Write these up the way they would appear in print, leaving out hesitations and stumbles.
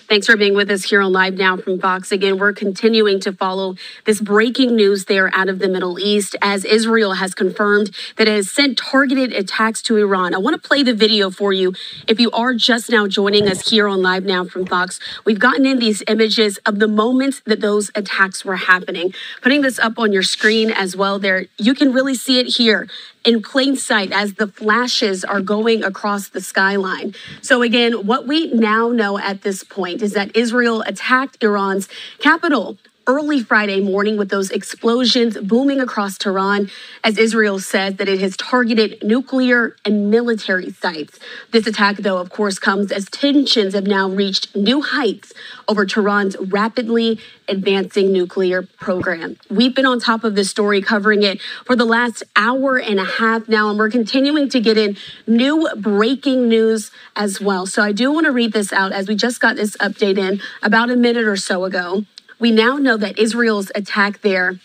Thanks for being with us here on Live Now from Fox. Again, we're continuing to follow this breaking news there out of the Middle East as Israel has confirmed that it has sent targeted attacks to Iran. I want to play the video for you. If you are just now joining us here on Live Now from Fox, we've gotten in these images of the moments that those attacks were happening. Putting this up on your screen as well there, you can really see it here in plain sight as the flashes are going across the skyline. So again, what we now know at this point is that Israel attacked Iran's capital early Friday morning with those explosions booming across Tehran as Israel says that it has targeted nuclear and military sites. This attack, though, of course, comes as tensions have now reached new heights over Tehran's rapidly advancing nuclear program. We've been on top of this story, covering it for the last hour and a half now, and we're continuing to get in new breaking news as well. So I do want to read this out as we just got this update in about a minute or so ago. We now know that Israel's attack there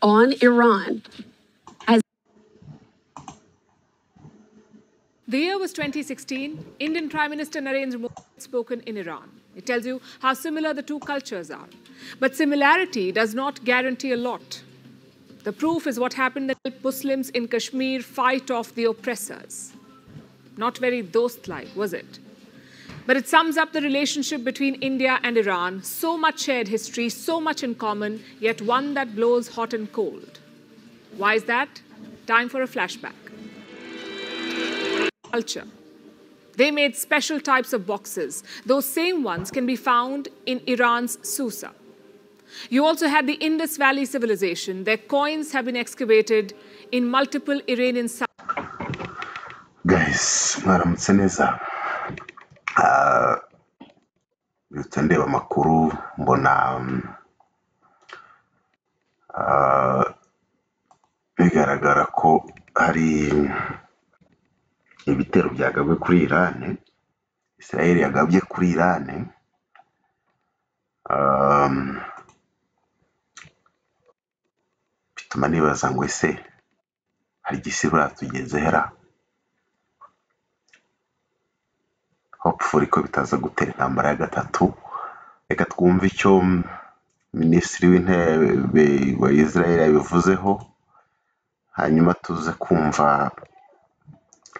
on Iran has... The year was 2016. Indian Prime Minister Narendra Modi had spoken in Iran. It tells you how similar the two cultures are. But similarity does not guarantee a lot. The proof is what happened that Muslims in Kashmir fight off the oppressors. Not very dost-like, was it? But it sums up the relationship between India and Iran. So much shared history, so much in common, yet one that blows hot and cold. Why is that? Time for a flashback. Culture. They made special types of boxes. Those same ones can be found in Iran's Susa. You also had the Indus Valley civilization. Their coins have been excavated in multiple Iranian sites. Guys, Madam Seneza. Ndeba amakuru mbona bigaragara ko hari ibitero byagabwe kuri Iran. Israel yagabye kuri Iran. Bituma nibaza ngo ese hari igisibura tugeze hera. Hopefully ko bitaza gutera intambara ya gatatu. Reka twumve icyo Minisitiri w'Intebe wa Israel yabivuzeho, hanyuma tuze kumva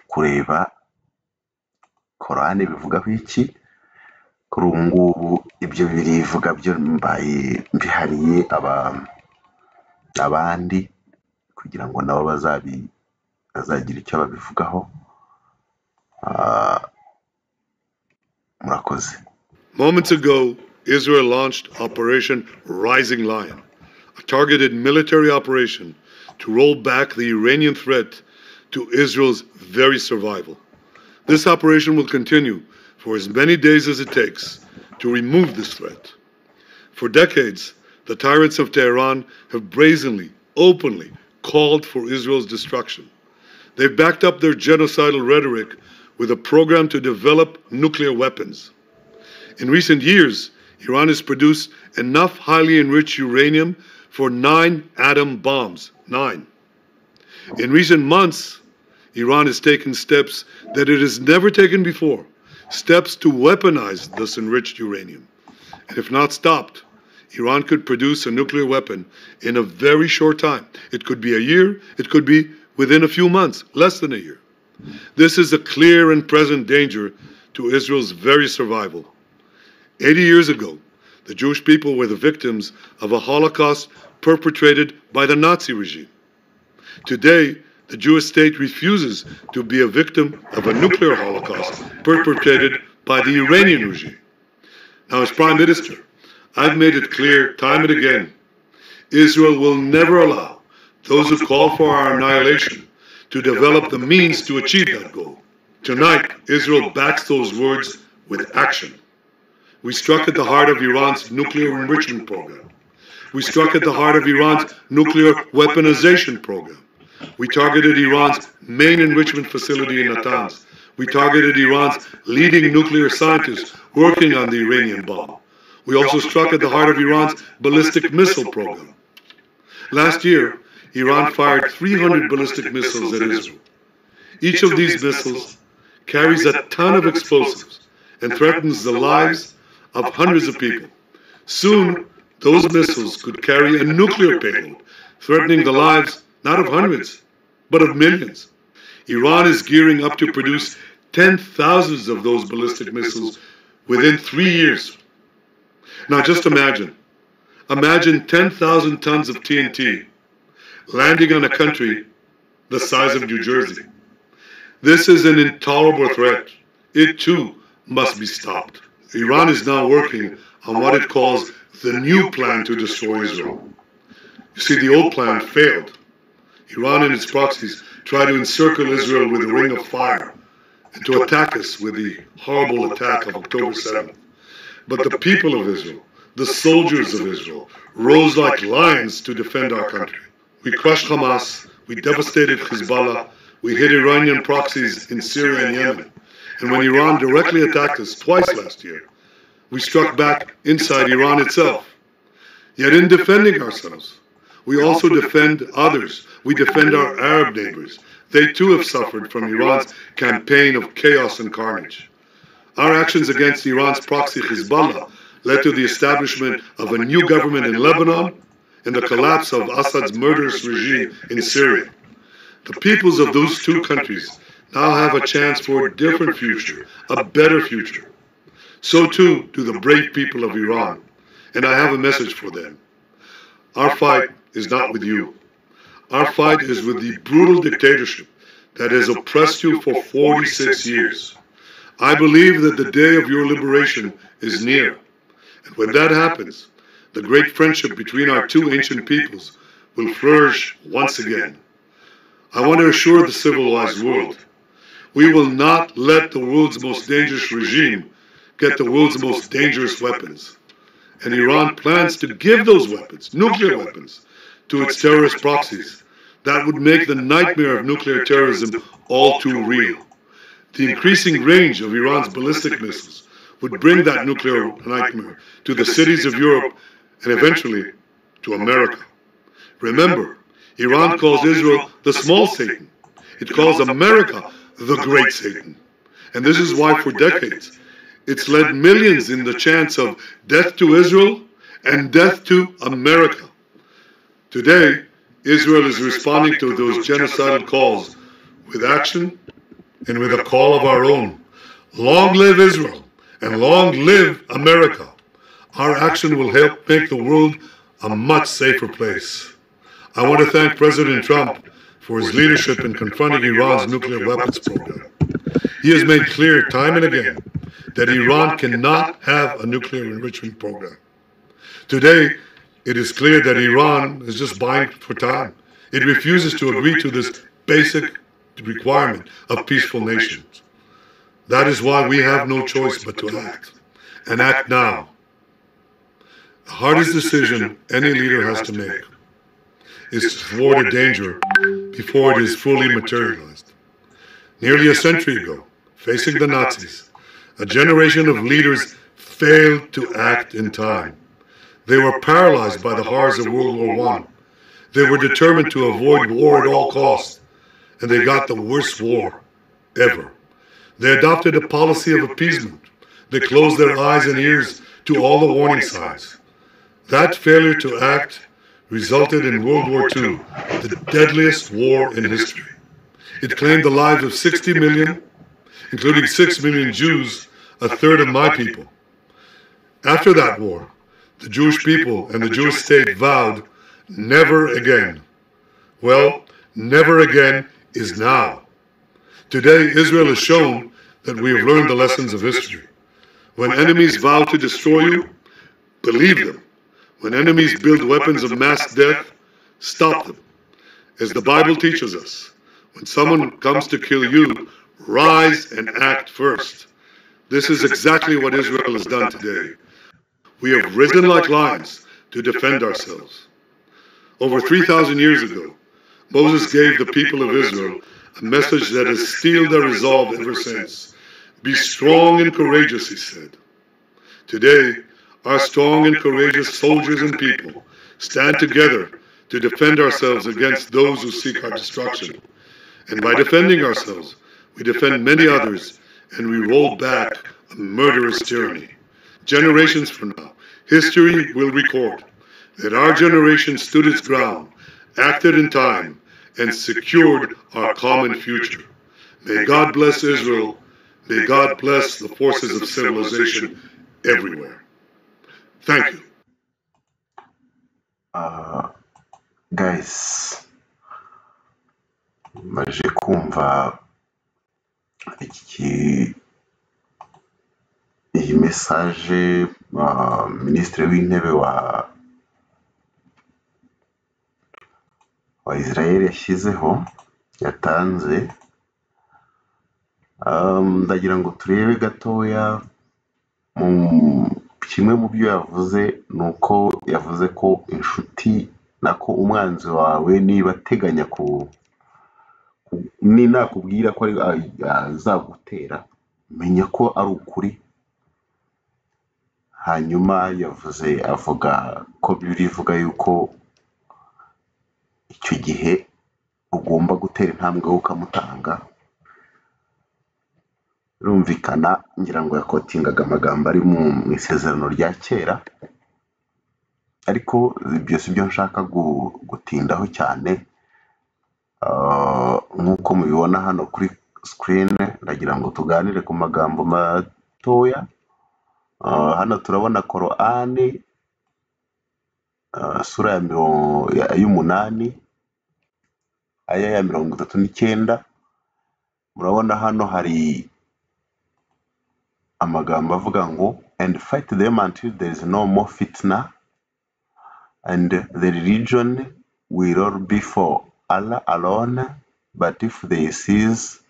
kureba Korani bivugaho iki. Kuri ubu ngubu ibyo birivuga byo mbaye mbihariye abandi kugira ngo nabo bazagira icyo babivugaho. Moments ago, Israel launched Operation Rising Lion, a targeted military operation to roll back the Iranian threat to Israel's very survival. This operation will continue for as many days as it takes to remove this threat. For decades, the tyrants of Tehran have brazenly, openly called for Israel's destruction. They've backed up their genocidal rhetoric with a program to develop nuclear weapons. In recent years, Iran has produced enough highly enriched uranium for 9 atom bombs. 9. In recent months, Iran has taken steps that it has never taken before, steps to weaponize this enriched uranium. And if not stopped, Iran could produce a nuclear weapon in a very short time. It could be a year, it could be within a few months, less than a year. This is a clear and present danger to Israel's very survival. 80 years ago, the Jewish people were the victims of a Holocaust perpetrated by the Nazi regime. Today, the Jewish state refuses to be a victim of a nuclear Holocaust perpetrated by the Iranian regime. Now, as Prime Minister, I've made it clear time and again, Israel will never allow those who call for our annihilation to develop the means to achieve that goal. Tonight, Israel backs those words with action. We struck at the heart of Iran's nuclear enrichment program. We struck at the heart of Iran's nuclear weaponization program. We targeted Iran's main enrichment facility in Natanz. We targeted Iran's leading nuclear scientists working on the Iranian bomb. We also struck at the heart of Iran's ballistic missile program. Last year, Iran fired 300 ballistic missiles at Israel. Each of these missiles carries a ton of explosives and threatens the lives of hundreds of people. Soon, those missiles could carry a nuclear payload, threatening the lives not of hundreds, but of millions. Iran is gearing up to produce 10,000 of those ballistic missiles within 3 years. Now just imagine 10,000 tons of TNT landing on a country the size of New Jersey. This is an intolerable threat. It too must be stopped. Iran is now working on what it calls the new plan to destroy Israel. You see, the old plan failed. Iran and its proxies tried to encircle Israel with a ring of fire and to attack us with the horrible attack of October 7th. But the people of Israel, the soldiers of Israel, rose like lions to defend our country. We crushed Hamas, we devastated Hezbollah, we hit Iranian proxies in Syria and Yemen. And when Iran directly attacked us twice last year, we struck back inside Iran itself. Yet in defending ourselves, we also defend others. We defend our Arab neighbors. They too have suffered from Iran's campaign of chaos and carnage. Our actions against Iran's proxy Hezbollah led to the establishment of a new government in Lebanon and the collapse of Assad's murderous regime in Syria. The peoples of those two countries now have a chance for a different future, a better future. So too do the brave people of Iran, and I have a message for them. Our fight is not with you. Our fight is with the brutal dictatorship that has oppressed you for 46 years. I believe that the day of your liberation is near, and when that happens, the great friendship between our two ancient peoples will flourish once again. I want to assure the civilized world, we will not let the world's most dangerous regime get the world's most dangerous weapons. And Iran plans to give those weapons, nuclear weapons, to its terrorist proxies. That would make the nightmare of nuclear terrorism all too real. The increasing range of Iran's ballistic missiles would bring that nuclear nightmare to the cities of Europe and eventually to America. Remember, Iran calls Israel the small Satan. It calls America the great Satan. And this is why for decades, it's led millions in the chants of death to Israel and death to America. Today, Israel is responding to those genocidal calls with action and with a call of our own. Long live Israel and long live America. Our action will help make the world a much safer place. I want to thank President Trump for his leadership in confronting Iran's nuclear weapons program. He has made clear time and again that Iran cannot have a nuclear enrichment program. Today, it is clear that Iran is just buying for time. It refuses to agree to this basic requirement of peaceful nations. That is why we have no choice but to act, and act now. The hardest decision any leader has to make is to thwart a danger before it is fully materialized. Nearly a century ago, facing the Nazis, a generation of leaders failed to act in time. They were paralyzed by the horrors of World War I. They were determined to avoid war at all costs, and they got the worst war ever. They adopted a policy of appeasement. They closed their eyes and ears to all the warning signs. That failure to act resulted in World War II, the deadliest war in history. It claimed the lives of 60 million, including 6 million Jews, a third of my people. After that war, the Jewish people and the Jewish state vowed, never again. Well, never again is now. Today, Israel has shown that we have learned the lessons of history. When enemies vow to destroy you, believe them. When enemies build weapons of mass death, stop them. As the Bible teaches us, when someone comes to kill you, rise and act first. This is exactly what Israel has done today. We have risen like lions to defend ourselves. Over 3,000 years ago, Moses gave the people of Israel a message that has steeled their resolve ever since. Be strong and courageous, he said. Today, our strong and courageous soldiers and people stand together to defend ourselves against those who seek our destruction. And by defending ourselves, we defend many others, and we roll back a murderous tyranny. generations from now, history will record that our generation stood its ground, acted in time, and secured our common future. May God bless Israel. May God bless the forces of civilization everywhere. Thank you. Guys, maje kumva iyi message Minisitiri w'Intebe wa Israel yashyizeho yatanze, ndagira ngo turebe gatoya kimwe mu byo yavuze, nuko yavuze ko inshuti nako umwanzi wawe niba ateganya ni nakubwira ko azagutera menya ko ari ukuri. Hanyuma avuga ko Bibiliya ivuga yuko icyo gihe ugomba gutera intambwe ukamutanga. Rumvikana ngira ngo yakotingaga amagambo ari mu isezerano rya kera, ariko byose byo nshaka gutindaho cyane. Nk'uko mubibona hano kuri screen, ndagira ngo tuganire ku magambo matoya. Hano turabona Korani sura ya 8 aya ya 39. Murabona hano hari amagambo avuga ngo, and fight them until there is no more fitna, and the religion will all be for Allah alone, but if they cease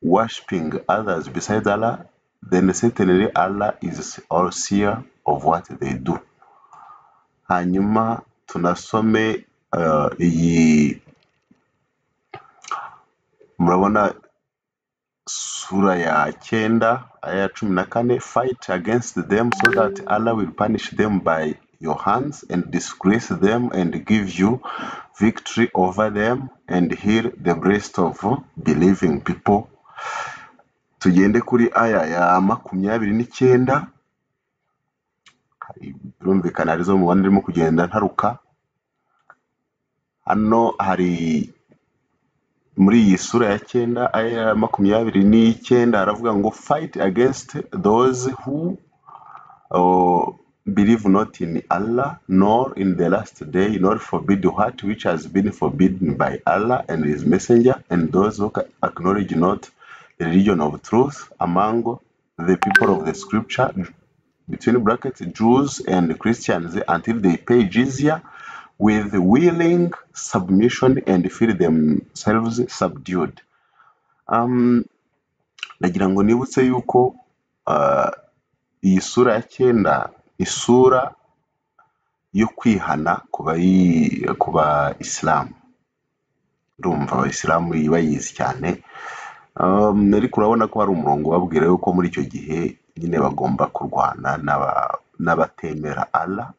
worshipping others besides Allah, then certainly Allah is all seer of what they do. Hanyuma tunasome iyi, murabona sura ya 9 aya ya 14, fight against them so that Allah will punish them by your hands and disgrace them and give you victory over them and heal the breast of believing people. Tugende kuri aya ya 29. Birumvikana arizo mubona ndimo kugenda ntaruka. Hano hari muri iyi sura ya 9 aya ya 29 aravuga ngo, fight against those who believe not in Allah nor in the last day, nor forbid what which has been forbidden by Allah and his messenger, and those who acknowledge not the religion of truth among the people of the scripture, between brackets Jews and Christians, until they pay jizya with willing submission and feel themselves subdued. Nagira ngo nibutse yuko iyi sura ya 9 isura yo kwihana kuba Islam. Ndumva Abayisilamu bayizi cyane, ariko urabona ko hari umurongo wabwira yuko muri icyo gihe nyine bagomba kurwana n'abatemera Allah.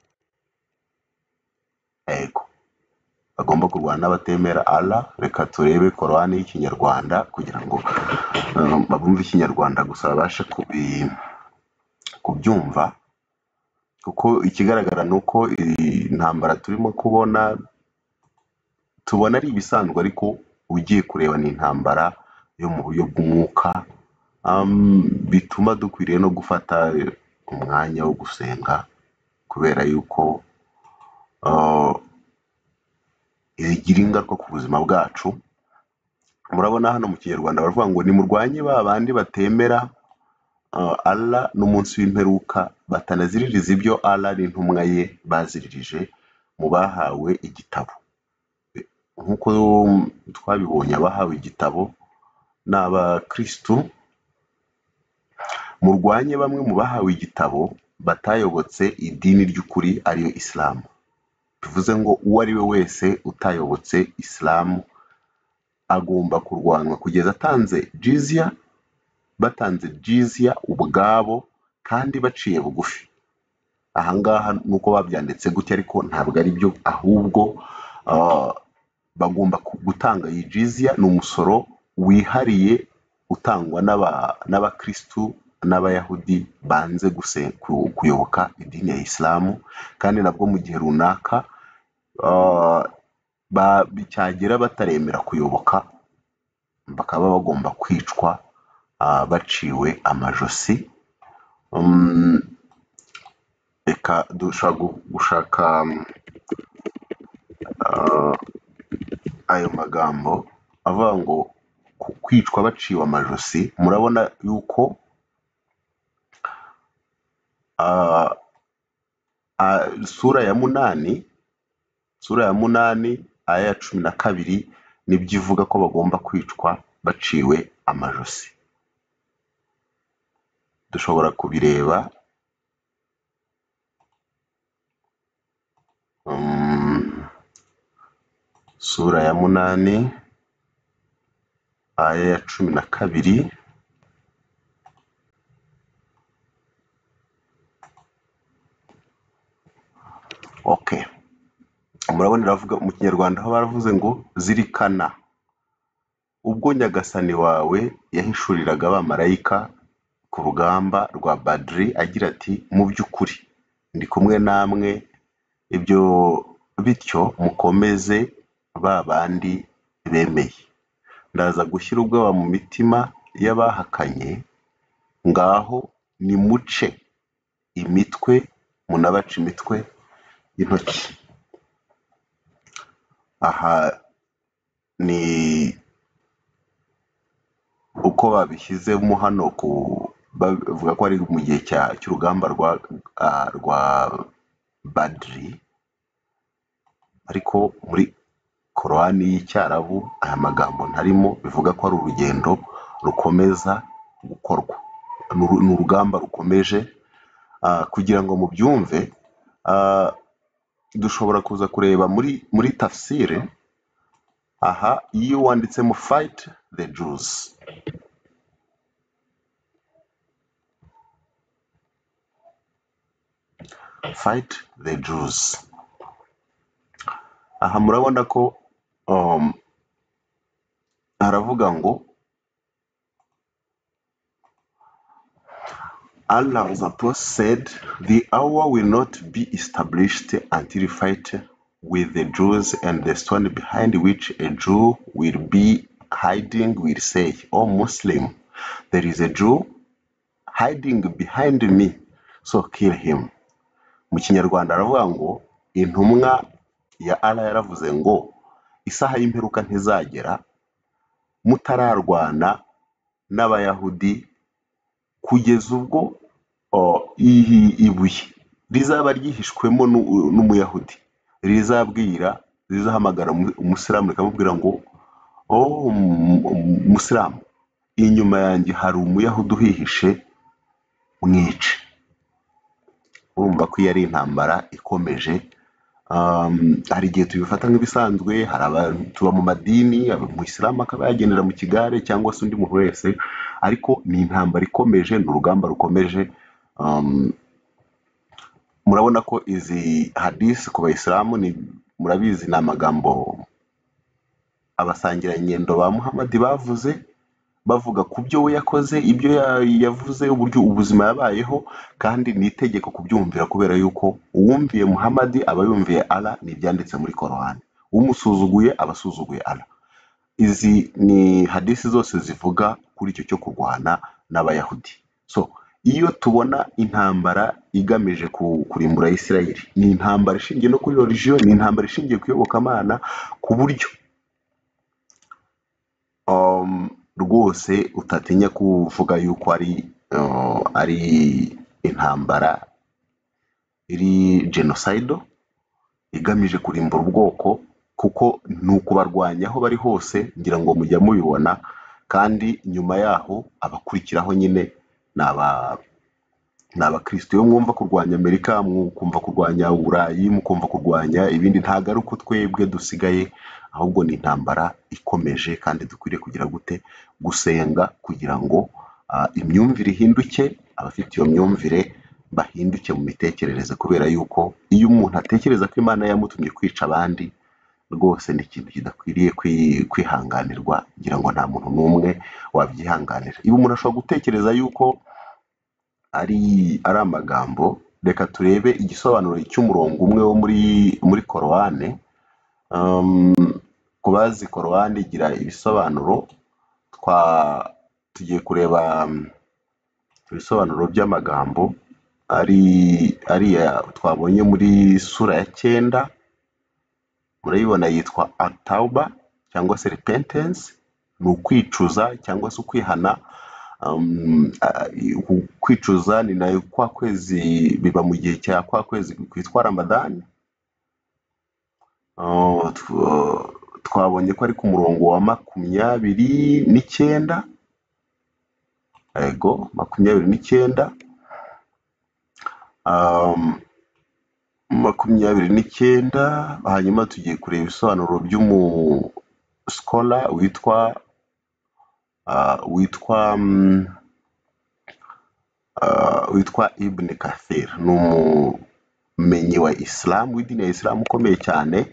Bagomba kurwana n'abatemera Allah. Reka turebe Korani y'Ikinyarwanda kugira ngo babumve Ikinyarwanda gusa babashe kubyumva, kuko ikigaragara nuko intambara turimo tubona ari ibisanzwe, ariko ugiye kureba ni intambara yo mu buryo bw'umwuka. Bituma dukwiriye no gufata umwanya wo gusenga, kubera yuko igira ingaruka ku buzima bwacu. Murabona hano mu Kinyarwanda baravuga ngo, nimurwanye babandi batemera Allah n'umunsi w'imperuka, batanaziririza ibyo Allah n'intumwa ye baziririje mu bahawe igitabo. Nk'uko twabibonye, abahawe igitabo n'abakristu. Murwanye bamwe mu bahawe igitabo batayobotse idini ry'ukuri ariyo Islam. Bivuze ngo uwo ari we wese utayobotse Islam agomba kurwanwa kugeza atanze jizya, batanze jizya ubwabo kandi baciye bugufi. Ahangaha nuko babyanditse gutya, ariko ntabwo ari byo, ahubwo bagomba gutanga iyi jizya. Ni umusoro wihariye utangwa n'abakristu n'abayahudi banze kuyoboka idini ya isilamu, kandi nabwo mu gihe runaka cyagera bataremera kuyoboka bakaba bagomba kwicwa baciwe amajosi. Reka dushaka gushaka ayo magambo avuga ngo kwicwa baciwe amajosi. Murabona yuko sura ya munani aya ya 12 nibyo ivuga ko bagomba kwicwa baciwe amajosi. Dushobora kubireba sura ya 8 aya ya 12. Okay, murabona iravuga mu Kinyarwanda aho baravuze ngo zirikana ubwo Nyagasani wawe yahishuriraga abamarayika ku rugamba rwa Badri agira ati mu by'ukuri ndi kumwe namwe, ibyo bityo mukomeze ba bandi bemeye. Ndaza gushyira ubwoba mu mitima y'abahakanye, ngaho nimuce imitwe, munabaca imitwe y'intoki. Aha ni uko babishyizemo hano bavuga ko ari mu gihe cy'urugamba rwa Badri, ariko muri Korani y'Icyarabu aya magambo ntarimo, bivuga ko ari urugendo rukomeza gukorwa, ni urugamba rukomeje. Kugira ngo mubyumve, dushobora kuza kureba muri tafsire. Aha iyo wanditsemo fight the Jews, fight the Jews, aha murabona ko haravuga ngo Allah Zato said, the hour will not be established until you fight with the Jews, and the stone behind which a Jew will be hiding will say, O Muslim, there is a Jew hiding behind me, so kill him. Mu Kinyarwanda aravuga ngo intumwa ya Allah yaravuze ngo isaha y'imperuka ntizagera mutararwana n'abayahudi kugeza ubwo ibuye rizaba ryihishwemo n'umuyahudi rizahamagara umusilamu rikamubwira ngo umusilamu, inyuma yanjye hari umuyahudi uhihishe, mwice. Urumva ko ari intambara ikomeje. Hari igihe tubifata nk'ibisanzwe, hari abantu tuba mu madini, mu Isilamu akaba yagendera mu kigare cyangwa se undi muntu wese, ariko ni intambara ikomeje, ni urugamba rukomeje. Murabona ko izi hadisi ku Bayisilamu murabizi ni amagambo abasangirangendo ba Muhammad bavuze, bavuga ku byo we yakoze, ibyo yavuze, uburyo ubuzima yabayeho, kandi ni itegeko kubyumvira, kubera yuko uwumviye Muhammad aba yumviye Allah, ni ibyanditse muri Korani. Umusuzuguye abasuzuguye Allah. Izi ni hadisi zose zivuga kuri icyo cyo kurwana n'abayahudi. So iyo tubona intambara igamije kurimbura Isirayeli, ni intambara ishingiye no kuri religion, ni intambara ishingiye kuyobokamana, ku buryo rwose utatinya kuvuga yuko ari intambara iri genocide igamije kurimbura ubwoko, kuko ni ukubarwanya aho bari hose. Ngira ngo mujya mubibona, kandi nyuma yaho abakurikiraho nyine ni abakristo. Iyo mwumva kurwanya Amerika, mukumva kurwanya Uburayi, mukumva kurwanya ibindi, ntago ari uko twebwe dusigaye, ahubwo ni intambara ikomeje, kandi dukwiriye kugira gute gusenga kugira ngo imyumvire ihinduke, abafite iyo myumvire bahinduke mu mitekerereze, kubera yuko iyo umuntu atekereza ko Imana yamutumye kwica abandi, rwose ni ikintu kidakwiriye kwihanganirwa. Ngira ngo nta muntu n'umwe wabyihanganira. Ibi umuntu ashobora gutekereza yuko ari amagambo. Reka turebe igisobanuro cy'umurongo umwe wo muri Korowani. Ku bazi Korowani igira ibisobanuro, tugiye kureba ibisobanuro by'amagambo ariya twabonye muri sura ya 9. Murayibona yitwa At-Tauba cyangwa se repentance, ni ukwicuza cyangwa se ukwihana. Kwicuza ni nayo kwa kwezi biba mu gihe cya kwa kwezi kwitwa Ramadani. Twabonye ko ari ku murongo wa 29. Ego 29. 29. Hanyuma tugiye kureba ibisobanuro by'umuskola witwa Ibn Kathir. Ni umumenyi wa Islam, w'idini ya Islam ukomeye cyane.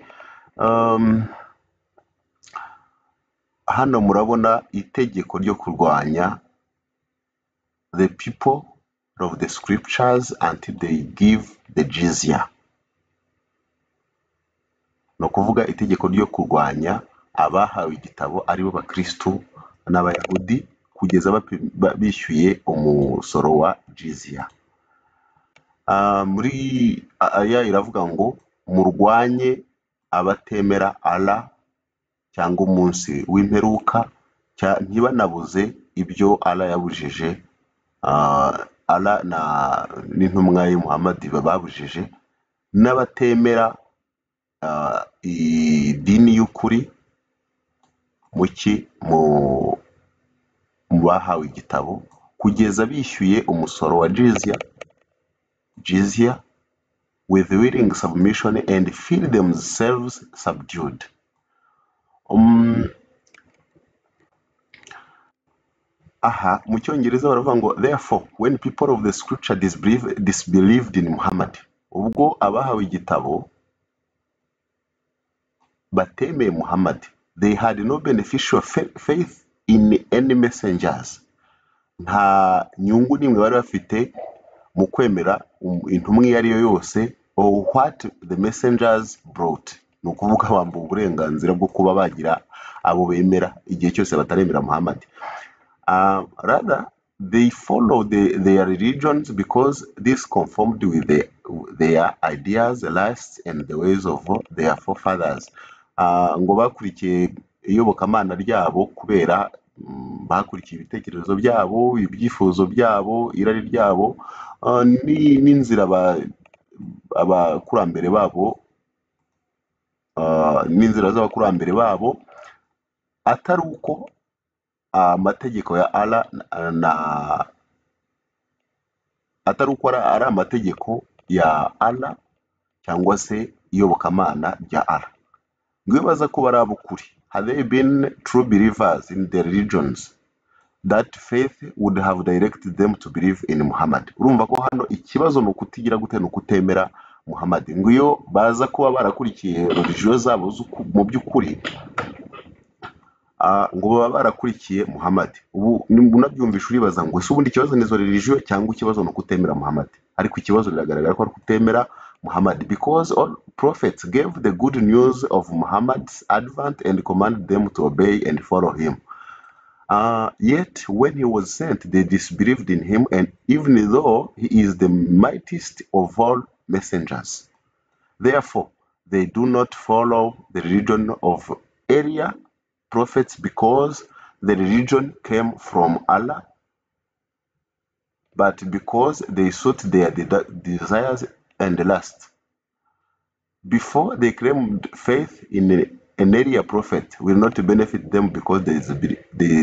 Hano murabona itegeko ryo kurwanya the people of the scriptures until they give the jizya. No kuvuga itegeko ryo kurwanya abahawe igitabo aribo bakristo n'abayahudi kugeza bishyuye umusoro wa jizya. Muri aya iravuga ngo murwanye abatemera Allah cyangwa umunsi w'imperuka, ntibanabuze ibyo Allah yabujije, Allah n'intumwa ye Muhammad babujije, n'abatemera idini y'ukuri mu bahawe igitabo kugeza bishyuye umusoro wa jizya with willing submission and feel themselves subdued. Mu Cyongereza baravuga ngo therefore when people of the scripture disbelieved in Muhammad, ubwo abahawe igitabo batemeye Muhammad, they had no beneficial faith in any messengers. Nta nyungu nimwe bari bafite mu kwemera intumwa iyo ariyo yose, or what the messengers brought. Ni ukuvuga bambuwe uburenganzira bwo kuba bagira abo bemera igihe cyose bataremera Muhammad. Rather they follow their religions because this conformed with their ideas, lusts and the ways of their forefathers. Ngo bakurikiye iyobokamana ryabo kubera bakurikiye ibitekerezo byabo, ibyifuzo byabo, irari ryabo, n'inzira abakurambere babo, n'inzira z'abakurambere babo, atari uko amategeko ya Allah atari uko ari amategeko ya Allah cyangwa se iyobokamana rya Allah. Ngwibaza ko bari abukuri. Had they been true believers in their religions, that faith would have directed them to believe in Muhammad. Urumva ko hano ikibazo no kutigira gute no kutemera Muhammad. Ngiyo baza kuba barakurikiye religion zabo mu by'ukuri, ngo baba barakurikiye Muhammad. Ubu unabyumvisha uribaza ngo ese ubundi ikibazo nizo religion cyangwa ikibazo no kutemera Muhammad? Ariko ikibazo biragaragara ko ari kutemera Muhammad, because all prophets gave the good news of Muhammad's advent and commanded them to obey and follow him. Yet when he was sent, they disbelieved in him, and even though he is the mightiest of all messengers. Therefore, they do not follow the religion of earlier prophets because the religion came from Allah, but because they sought their desires and lust. Before they claimed faith in an earlier prophet will not benefit them because they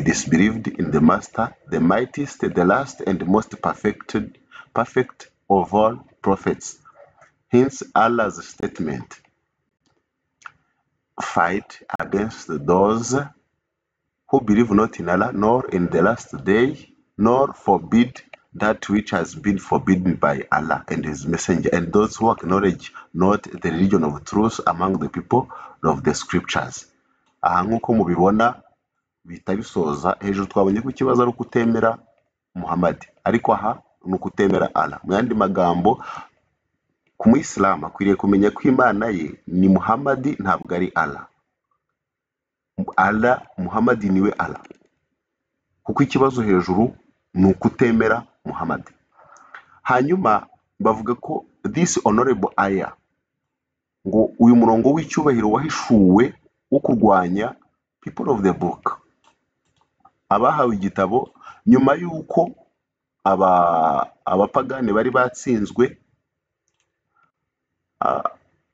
disbelieved in the Master, the mightiest, the last, and most perfect of all prophets. Hence Allah's statement, fight against those who believe not in Allah, nor in the last day, nor forbid that which has been forbidden by Allah and his messenger, and those who acknowledge not the religion of truth among the people of the scriptures. Aha nk'uko mubibona bihita bisoza. Hejuru twabonye ko ikibazo ari ukutemera Muhammad, ariko aha ni ukutemera Allah. Mu yandi magambo, ku Muyisilamu akwiriye kumenya ko Imana ye ni Muhammad, ntabwo ari Allah. Muhammad niwe Allah, kuko ikibazo hejuru ni ukutemera Muhammad. Hanyuma bavuga ko this honorable ayah, ngo uyu murongo w'icyubahiro wahishuwe wo kurwanya people of the book, abahawe igitabo, nyuma y'uko abapagani bari batsinzwe.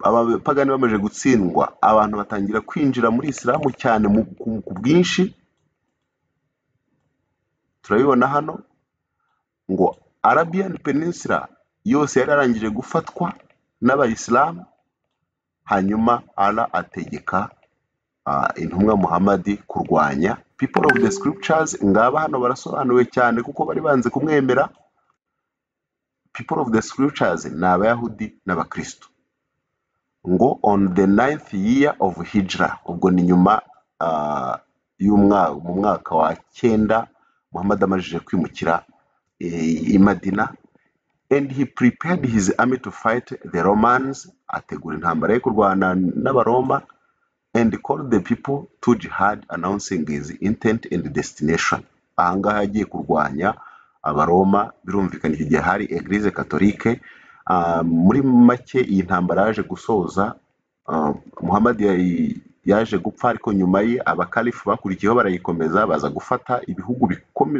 Abapagani bamaze gutsindwa, abantu batangira kwinjira muri Isilamu cyane ku bwinshi. Turabibona hano ngo Arabian Peninsula yose yari yarangije gufatwa n'abayisilamu. Hanyuma Allah ategeka intumwa Muhammad kurwanya people of the scriptures. Ngaba hano barasobanuwe cyane kuko bari banze kumwemera. People of the scriptures ni Abayahudi n'Abakristo. Ngo on the 9th year of Hijra, ubwo ni nyuma mu mwaka wa 9 Muhammad amajije kwimukira i Madina, and he prepared his army to fight the Romans, ategura intambara yo kurwana n'Abaroma, and called the people to jihad, announcing his intent and destination. Ahangaha yagiye kurwanya Abaroma, birumvikana iki gihe hari Eglise Catholique. Muri make iyi ntambara yaje gusoza, Muhammad yaje gupfa, ariko nyuma ye abakalifu bakurikiyeho barayikomeza, baza gufata ibihugu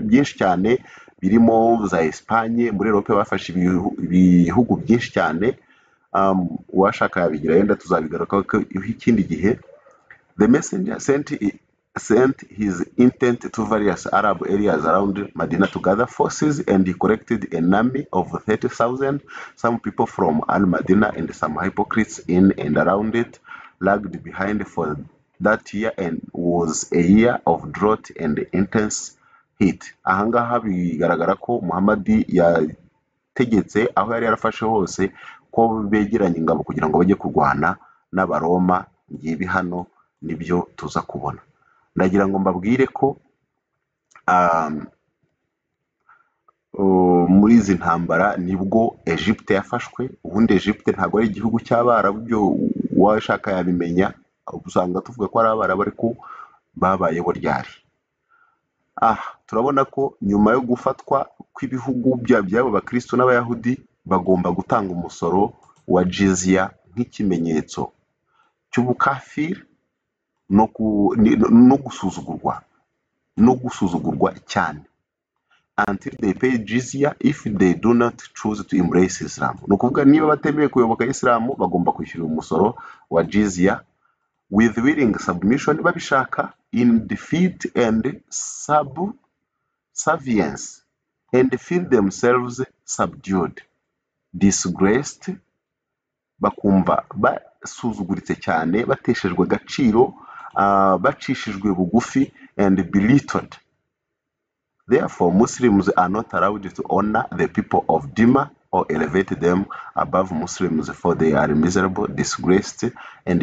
byinshi cyane birimo za Espagne. Muri Europe bafashe ibihugu byinshi cyane. Uwashaka yabigira yenda tuzabigarukaho ikindi gihe. The messenger sent his intent to various Arab areas around Medina to gather forces, and he collected an army of 30,000, some people from Al-Madinah and some hypocrites in and around it, lagged behind for that year, and was a year of drought and intense heat. Ahangaha bigaragara ko Muhammad yategetse aho yari yarafashe hose ko begeranye ingabo kugira ngo bajye kurwana n'Abaroma. Ngibi hano nibyo tuza kubona. Ndagira ngo mbabwire ko muri izi ntambara nibwo Egypte yafashwe. Ubundi Egypte ntabwo ari igihugu cy'Abarabu, byo washaka yabimenya. Usanga tuvuga ko ari Abarabu ariko babayeho ryari. Turabona ko nyuma yo gufatwa kw'ibihugu by'abo Bakristo n'Abayahudi, bagomba gutanga umusoro wa jizya nk'ikimenyetso cy'ubukafiri no gusuzugurwa cyane, until they pay jizya if they do not choose to embrace Islam. No kuvuga niba batemeye kuyoboka Islam bagomba kwishyura umusoro wa jizya with willing submission, babishaka, in defeat and subservience, and feel themselves subdued, disgraced, bakumva basuzuguritse cyane, bateshejwe agaciro, bacishijwe bugufi, and belittled. Therefore, Muslims are not allowed to honor the people of Dhimma or elevate them above Muslims, for they are miserable, disgraced, and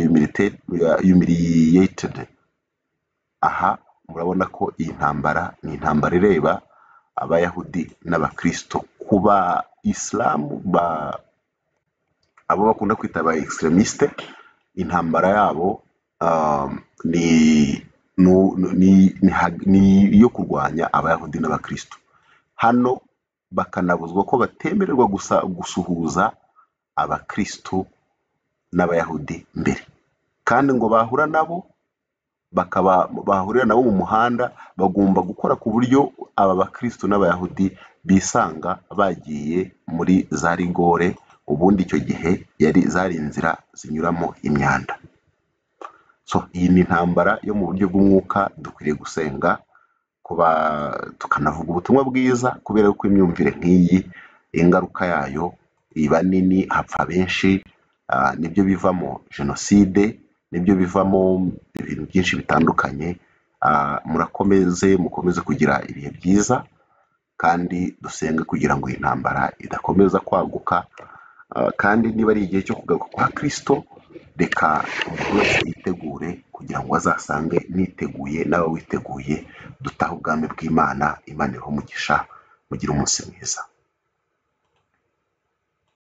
humiliated. Aha murabona ko iyi ntambara ni intambara ireba Abayahudi n'Abakristo. Kuba Islam abo bakunda kwita aba extremiste, intambara yabo ni yo kurwanya Abayahudi n'Abakristo. Hano bakanabuzwa ko batemererwa gusuhuza Abakristo n'Abayahudi mbere, kandi ngo bahura nabo bahurira nabo mu muhanda, bagomba gukora ku buryo aba Bakristo n'Abayahudi bisanga bagiye muri za rigore. Ubundi icyo gihe zari inzira zinyuramo imyanda. So iyi ni intambara yo mu buryo bw'umwuka. Dukwiriye gusenga tukanavuga ubutumwa bwiza, kubera ko imyumvire nk'iyi ingaruka yayo iba nini, hapfa benshi, nibyo bivamo jenoside, nibyo bivamo ibintu byinshi bitandukanye. Mukomeze kugira ibihe byiza, kandi dusenge kugira ngo intambara idakomeza kwaguka. Kandi niba ari igihe cyo kugaruka kwa Kristo, reka umuntu wese yitegure kugira ngo azasange niteguye nawe witeguye, dutaha ubwami bw'Imana. Imana iho umugisha, mugire umunsi mwiza.